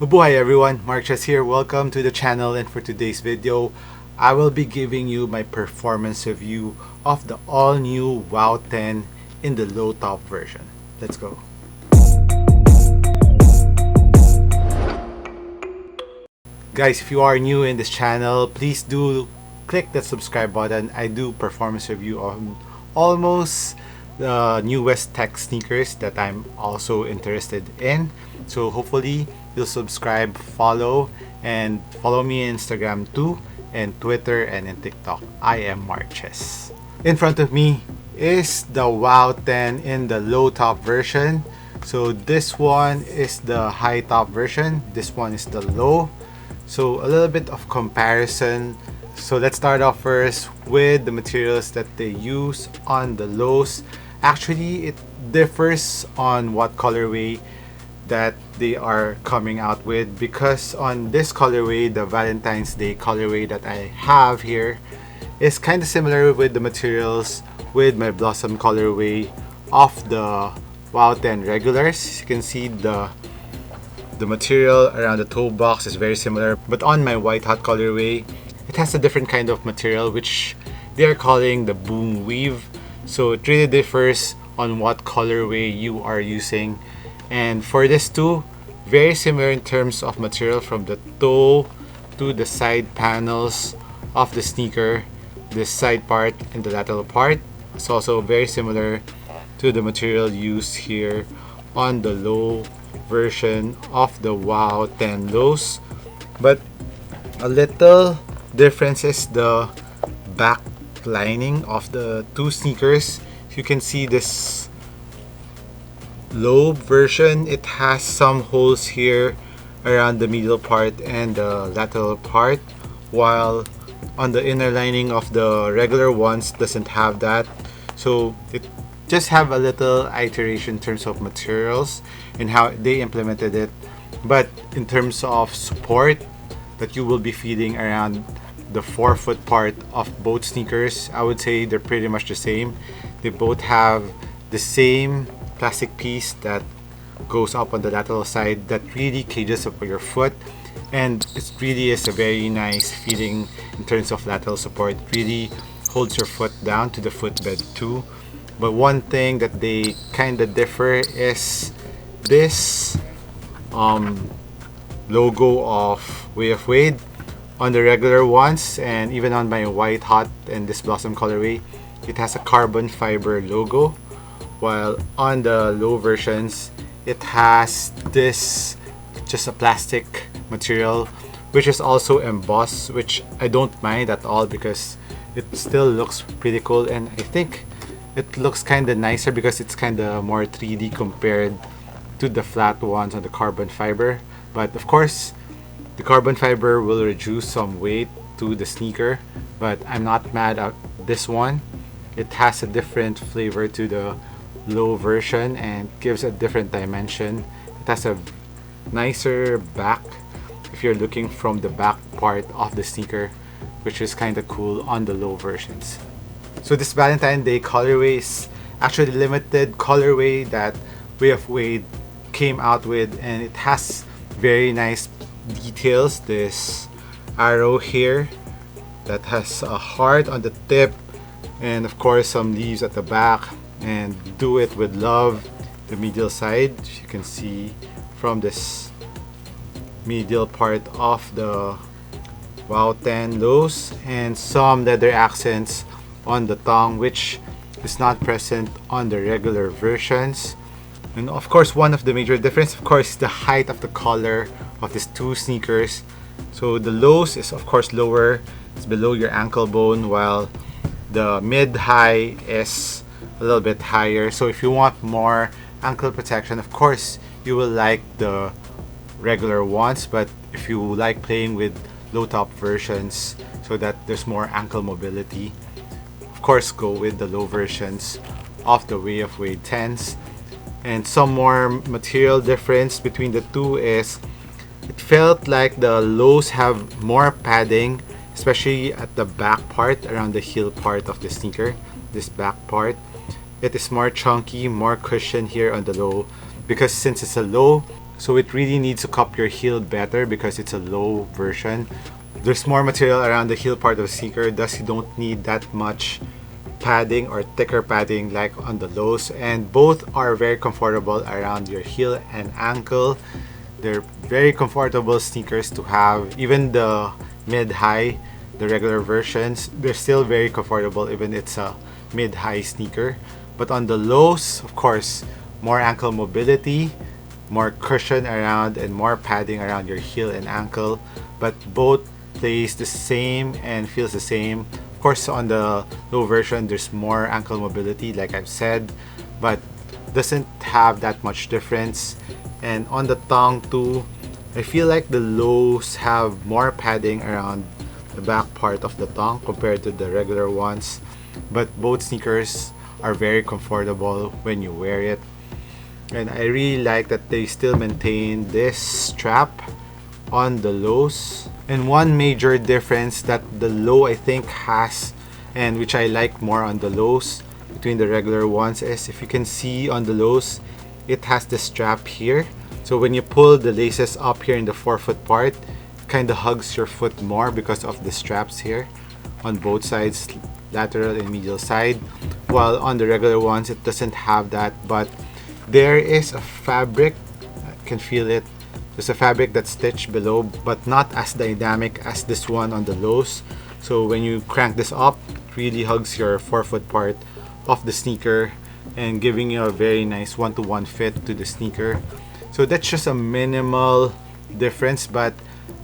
Mabuhay everyone, MARKCHES here. Welcome to the channel, and for today's video, I will be giving you my performance review of the all-new WOW 10 in the low top version. Let's go. Guys, if you are new in this channel, please do click that subscribe button. I do performance review on almost the newest tech sneakers that I'm also interested in. So hopefully you'll subscribe, follow, and follow me on Instagram too, and Twitter and in TikTok. I am MARKCHES. In front of me is the WOW 10 in the low top version. So this one is the high top version. This one is the low. So a little bit of comparison. So let's start off first with the materials that they use on the lows. Actually, it differs on what colorway that they are coming out with, because on this colorway, the Valentine's Day colorway that I have here, is kind of similar with the materials with my Blossom colorway of the WOW 10 regulars. As you can see, the material around the toe box is very similar, but on my White Hot colorway, it has a different kind of material which they are calling the boom weave. So it really differs on what colorway you are using. And for this too, very similar in terms of material from the toe to the side panels of the sneaker. This side part and the lateral part is also very similar to the material used here on the low version of the WOW 10 lows. But a little difference is the back lining of the two sneakers. You can see this low version, it has some holes here around the middle part and the lateral part, while on the inner lining of the regular ones doesn't have that. So it just have a little iteration in terms of materials and how they implemented it. But in terms of support that you will be feeling around the forefoot part of both sneakers, I would say they're pretty much the same. They both have the same plastic piece that goes up on the lateral side that really cages up your foot, and it really is a very nice feeling in terms of lateral support. It really holds your foot down to the footbed too. But one thing that they kind of differ is this logo of Way of Wade. On the regular ones, and even on my White Hot and this Blossom colorway, it has a carbon fiber logo, while on the low versions it has this just a plastic material which is also embossed, which I don't mind at all because it still looks pretty cool, and I think it looks kind of nicer because it's kind of more 3D compared to the flat ones on the carbon fiber. But of course, the carbon fiber will reduce some weight to the sneaker, but I'm not mad at this one. It has a different flavor to the low version and gives a different dimension. It has a nicer back if you're looking from the back part of the sneaker, which is kind of cool on the low versions. So this Valentine's Day colorway is actually limited colorway that Way of Wade came out with, and it has very nice details. This arrow here that has a heart on the tip, and of course some leaves at the back, and Do It With Love, the medial side. You can see from this medial part of the WOW 10 lows, and some leather accents on the tongue, which is not present on the regular versions. And of course, one of the major difference, of course, is the height of the collar of these two sneakers. So the lows is of course lower, it's below your ankle bone, while the mid-high is a little bit higher. So if you want more ankle protection, of course you will like the regular ones, but if you like playing with low top versions so that there's more ankle mobility, of course go with the low versions of the Way of Wade 10s. And some more material difference between the two is it felt like the lows have more padding, especially at the back part around the heel part of the sneaker. This back part, it is more chunky, more cushion here on the low, because since it's a low, so it really needs to cup your heel better because it's a low version. There's more material around the heel part of the sneaker, thus you don't need that much padding or thicker padding like on the lows, and both are very comfortable around your heel and ankle. They're very comfortable sneakers to have. Even the mid-high, the regular versions, they're still very comfortable even it's a mid-high sneaker. But on the lows, of course, more ankle mobility, more cushion around, and more padding around your heel and ankle, but both plays the same and feels the same. Of course, on the low version, there's more ankle mobility, like I've said, but doesn't have that much difference. And on the tongue too, I feel like the lows have more padding around the back part of the tongue compared to the regular ones, but both sneakers are very comfortable when you wear it. And I really like that they still maintain this strap on the lows. And one major difference that the low I think has, and which I like more on the lows between the regular ones, is if you can see on the lows, it has the strap here. So when you pull the laces up here in the forefoot part, it kind of hugs your foot more because of the straps here on both sides, lateral and medial side. While on the regular ones, it doesn't have that, but there is a fabric, I can feel it. There's a fabric that's stitched below, but not as dynamic as this one on the lows. So when you crank this up, it really hugs your forefoot part of the sneaker and giving you a very nice one-to-one fit to the sneaker. So that's just a minimal difference, but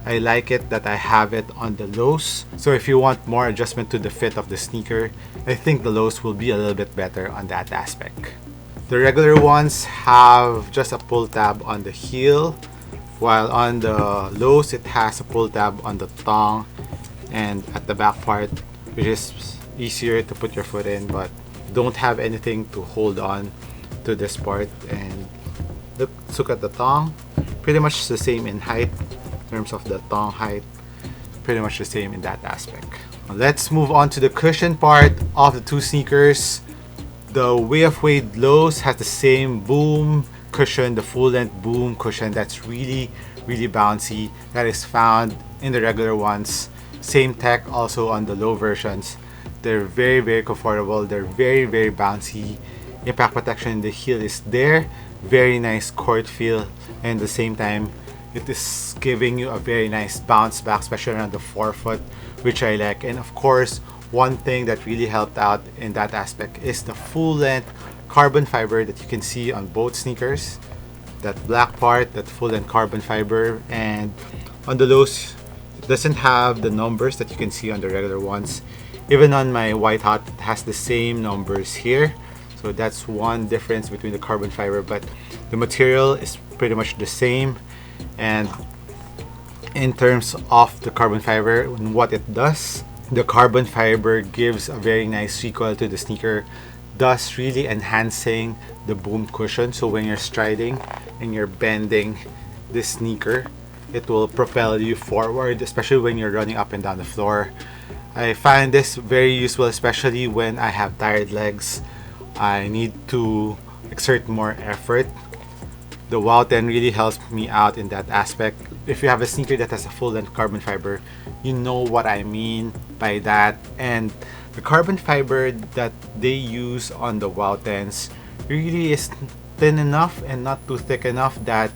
I like it that I have it on the lows. So if you want more adjustment to the fit of the sneaker, I think the lows will be a little bit better on that aspect. The regular ones have just a pull tab on the heel, while on the lows it has a pull tab on the tongue and at the back part, which is easier to put your foot in, but don't have anything to hold on to this part. And look at the tongue, pretty much the same in height. In terms of the tongue height, pretty much the same in that aspect. Let's move on to the cushion part of the two sneakers. The Way of Wade lows has the same boom cushion, the full length boom cushion that's really bouncy, that is found in the regular ones. Same tech also on the low versions. They're very comfortable, they're very bouncy. Impact protection in the heel is there, very nice court feel, and at the same time it is giving you a very nice bounce back, especially around the forefoot, which I like. And of course, one thing that really helped out in that aspect is the full length carbon fiber that you can see on both sneakers. That black part, that full length carbon fiber, and on the lows it doesn't have the numbers that you can see on the regular ones. Even on my white hot, it has the same numbers here. So that's one difference between the carbon fiber, but the material is pretty much the same. And in terms of the carbon fiber and what it does, the carbon fiber gives a very nice recoil to the sneaker, thus really enhancing the boom cushion. So when you're striding and you're bending this sneaker, it will propel you forward, especially when you're running up and down the floor. I find this very useful, especially when I have tired legs. I need to exert more effort. The WOW10 really helps me out in that aspect. If you have a sneaker that has a full length carbon fiber, you know what I mean by that. And the carbon fiber that they use on the WOW10s really is thin enough and not too thick enough that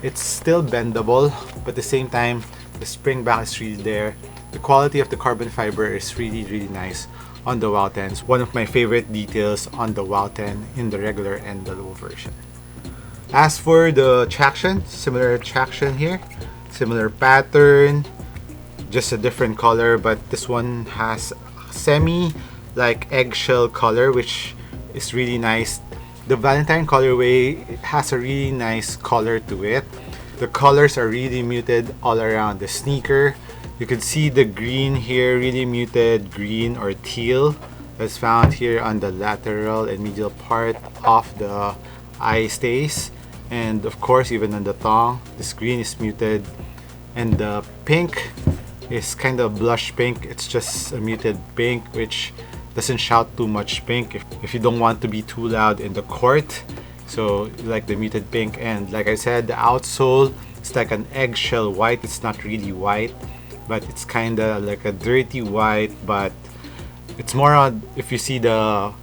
it's still bendable, but at the same time the spring back is really there. The quality of the carbon fiber is really nice on the WOW10s. One of my favorite details on the WOW10 in the regular and the low version. As for the traction, similar traction here, similar pattern, just a different color, but this one has semi like eggshell color, which is really nice. The Valentine colorway has a really nice color to it. The colors are really muted all around the sneaker. You can see the green here, really muted green or teal, that's found here on the lateral and medial part of the eye stays. And of course, even on the tongue, this green is muted, and the pink is kind of blush pink. It's just a muted pink, which doesn't shout too much pink if you don't want to be too loud in the court. So like the muted pink, and like I said, the outsole, it's like an eggshell white. It's not really white, but it's kind of like a dirty white, but it's more on, if you see the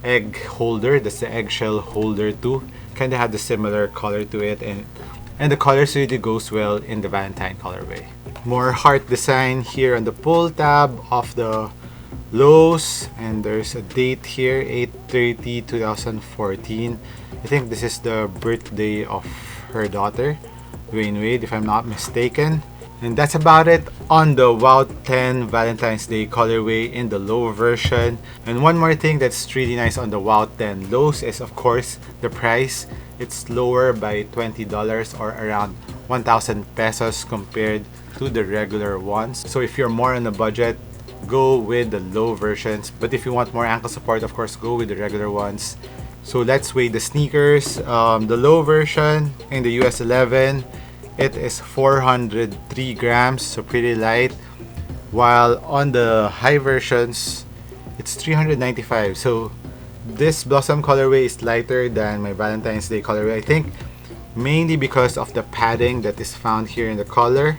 egg holder, that's the eggshell holder too, kind of have the similar color to it, and the colors really goes well in the Valentine colorway. More heart design here on the pull tab of the Lowe's, and there's a date here, 8/30/2014. I think this is the birthday of her daughter, Dwayne Wade, if I'm not mistaken. And that's about it on the WOW 10 Valentine's Day colorway in the low version. And one more thing that's really nice on the WOW 10 lows is, of course, the price. It's lower by $20 or around 1,000 pesos compared to the regular ones. So if you're more on a budget, go with the low versions. But if you want more ankle support, of course, go with the regular ones. So let's weigh the sneakers. The low version in the US 11, it is 403 grams, so pretty light. While on the high versions, it's 395. So this Blossom colorway is lighter than my Valentine's Day colorway. I think mainly because of the padding that is found here in the collar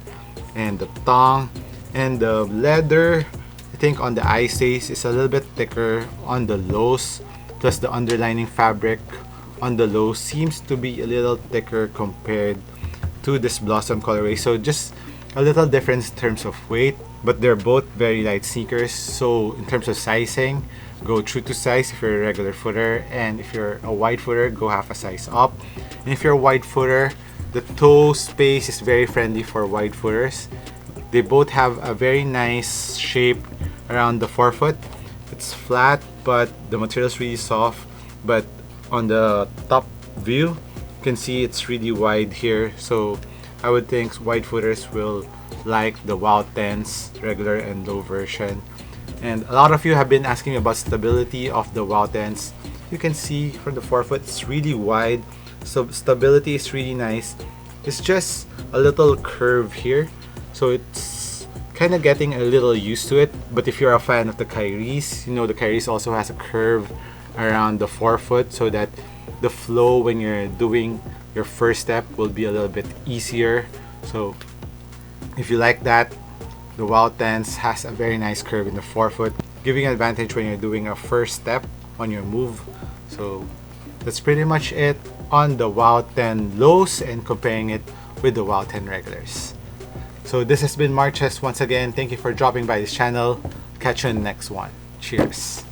and the tongue, and the leather, I think on the eye stays is a little bit thicker on the lows, plus the underlining fabric on the lows seems to be a little thicker compared to this Blossom colorway. So just a little difference in terms of weight, but they're both very light sneakers. So in terms of sizing, go true to size if you're a regular footer, and if you're a wide footer, go half a size up. And if you're a wide footer, the toe space is very friendly for wide footers. They both have a very nice shape around the forefoot. It's flat, but the material is really soft. But on the top view, you can see it's really wide here. So I would think wide footers will like the WOW 10's regular and low version. And a lot of you have been asking about stability of the WOW 10's. You can see from the forefoot, it's really wide, so stability is really nice. It's just a little curve here, so it's kind of getting a little used to it. But if you're a fan of the Kyrie's, you know the Kyrie's also has a curve around the forefoot, so that the flow when you're doing your first step will be a little bit easier. So if you like that, the WOW 10's has a very nice curve in the forefoot, giving an advantage when you're doing a first step on your move. So that's pretty much it on the WOW 10 lows and comparing it with the WOW 10 regulars. So this has been MARKCHES once again. Thank you for dropping by this channel. Catch you in the next one. Cheers.